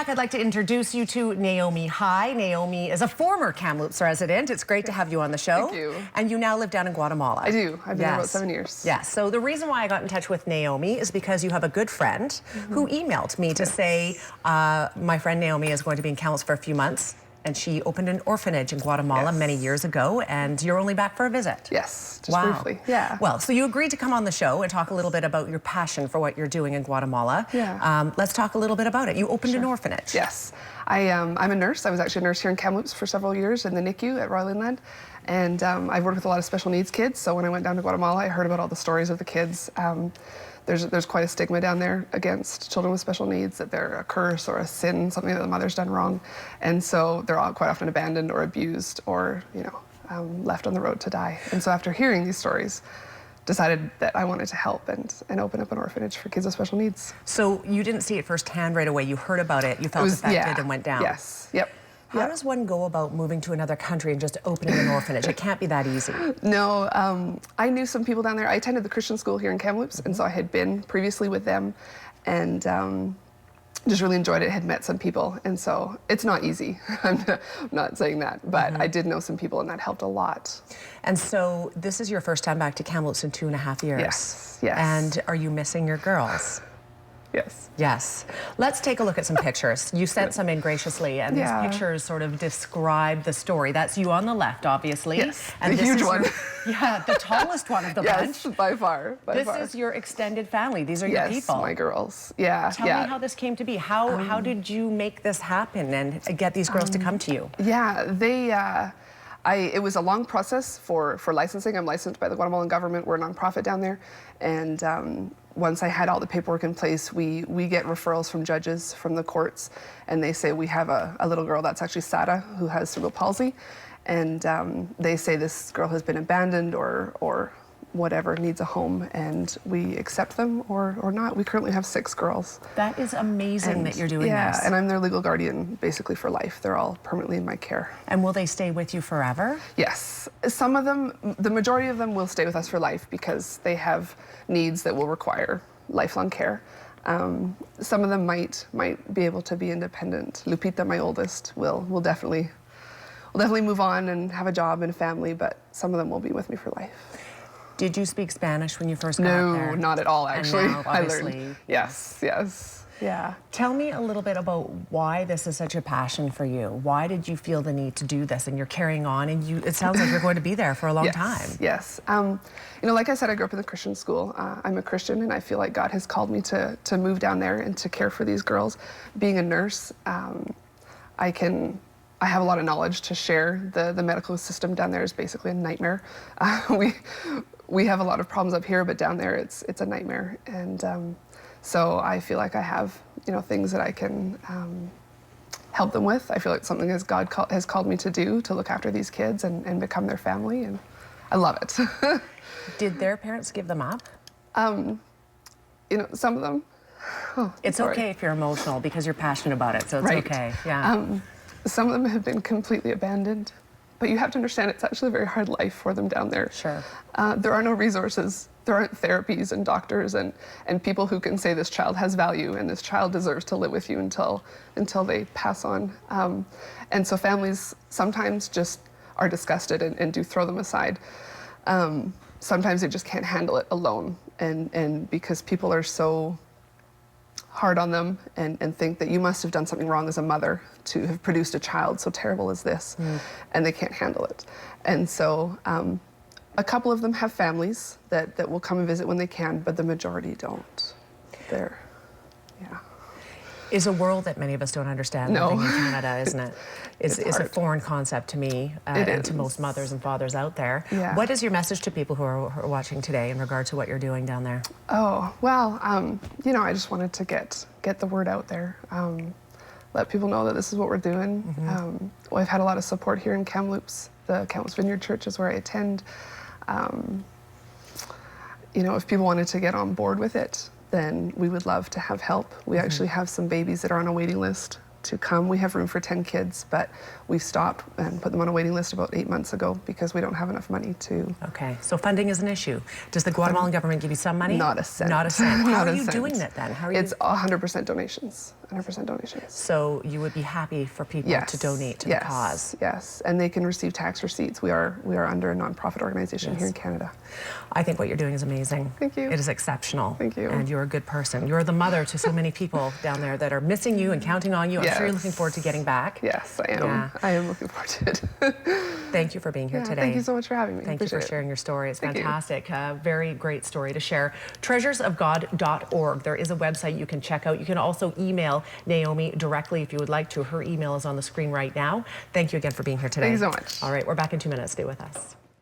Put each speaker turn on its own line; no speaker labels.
back, I'd like to introduce you to Naomi Heye. Naomi is a former Kamloops resident. It's great to have you on the show.
Thank you.
And you now live down in Guatemala.
I do. I've been here about 7 years.
Yes. So the reason why I got in touch with Naomi is because you have a good friend who emailed me to say, my friend Naomi is going to be in Kamloops for a few months. And she opened an orphanage in Guatemala many years ago, and you're only back for a visit.
Yes, just briefly. Yeah.
Well, so you agreed to come on the show and talk a little bit about your passion for what you're doing in Guatemala.
Yeah.
Let's talk a little bit about it. You opened an orphanage.
Yes. I'm a nurse. I was actually a nurse here in Kamloops for several years in the NICU at Royal Inland. And I've worked with a lot of special needs kids, so when I went down to Guatemala, I heard about all the stories of the kids. There's quite a stigma down there against children with special needs, that they're a curse or a sin, something that the mother's done wrong. And so they're all quite often abandoned or abused or, left on the road to die. And so after hearing these stories, decided that I wanted to help and open up an orphanage for kids with special needs.
So you didn't see it firsthand right away. You heard about it, you felt affected and went down.
Yes, yep.
How does one go about moving to another country and just opening an orphanage? It can't be that easy.
No, I knew some people down there. I attended the Christian school here in Kamloops, and so I had been previously with them, and just really enjoyed it, had met some people, and so it's not easy. I'm not saying that, but I did know some people, and that helped a lot.
And so this is your first time back to Kamloops in 2.5 years.
Yes, yes.
And are you missing your girls?
Yes.
Yes. Let's take a look at some pictures. You sent some in graciously, and these pictures sort of describe the story. That's you on the left, obviously.
Yes,
and
the huge one.
Yeah, the tallest one of the bunch.
Yes, by far.
This is your extended family. These are your people.
Yes, my girls. Yeah.
Tell me how this came to be. How did you make this happen and get these girls to come to you?
Yeah, it was a long process for licensing. I'm licensed by the Guatemalan government. We're a nonprofit down there, and once I had all the paperwork in place, we get referrals from judges from the courts, and they say we have a little girl that's actually Sara, who has cerebral palsy, and they say this girl has been abandoned or whatever, needs a home, and we accept them or not. We currently have 6 girls.
That is amazing that you're doing this.
Yeah, and I'm their legal guardian basically for life. They're all permanently in my care.
And will they stay with you forever?
Yes. Some of them, the majority of them will stay with us for life because they have needs that will require lifelong care. Some of them might be able to be independent. Lupita, my oldest, will definitely move on and have a job and a family, but some of them will be with me for life.
Did you speak Spanish when you first got there?
No, not at all, actually.
And now, obviously,
I learned. Yes. Yeah.
Tell me a little bit about why this is such a passion for you. Why did you feel the need to do this? And you're carrying on, and it sounds like you're going to be there for a long time.
Yes. Like I said, I grew up in the Christian school. I'm a Christian, and I feel like God has called me to move down there and to care for these girls. Being a nurse, I have a lot of knowledge to share. The medical system down there is basically a nightmare. We have a lot of problems up here, but down there it's a nightmare. And so I feel like I have things that I can help them with. I feel like something that God has called me to do, to look after these kids and become their family, and I love it.
Did their parents give them up?
Some of them.
It's okay if you're emotional because you're passionate about it, so it's okay. Yeah.
Some of them have been completely abandoned, but you have to understand it's actually a very hard life for them down there.
Sure.
There are no resources. There aren't therapies and doctors and people who can say this child has value and this child deserves to live with you until they pass on. And so families sometimes just are disgusted and do throw them aside. Sometimes they just can't handle it alone, and because people are so hard on them and think that you must have done something wrong as a mother to have produced a child so terrible as this, and they can't handle it. And so a couple of them have families that will come and visit when they can, but the majority don't.
Is a world that many of us don't understand living in Canada, isn't it? It's a foreign concept to me and to most mothers and fathers out there.
Yeah.
What is your message to people who are watching today in regard to what you're doing down there?
Oh, well, I just wanted to get the word out there. Let people know that this is what we're doing. I've had a lot of support here in Kamloops. The Kamloops Vineyard Church is where I attend. If people wanted to get on board with it, then we would love to have help. We actually have some babies that are on a waiting list to come. We have room for 10 kids, but we stopped and put them on a waiting list about 8 months ago because we don't have enough money to...
Okay, so funding is an issue. Does the Guatemalan government give you some money?
Not a cent.
Not a cent. How are you doing that then?
It's 100% donations. 100% donations.
So you would be happy for people to donate to the cause.
Yes, and they can receive tax receipts. We are under a nonprofit organization here in Canada.
I think what you're doing is amazing.
Thank you.
It is exceptional.
Thank you.
And you're a good person. You're the mother to so many people down there that are missing you and counting on you. I'm sure you're looking forward to getting back.
Yes, I am.
Yeah.
I am looking forward to it.
Thank you for being here today.
Thank you so much for having me.
Thank you for sharing your story. It's
Thank
fantastic. Very great story to share. treasuresofgod.org. There is a website you can check out. You can also email Naomi directly if you would like to. Her email is on the screen right now. Thank you again for being here today.
Thank you so much.
All right, we're back in 2 minutes. Stay with us.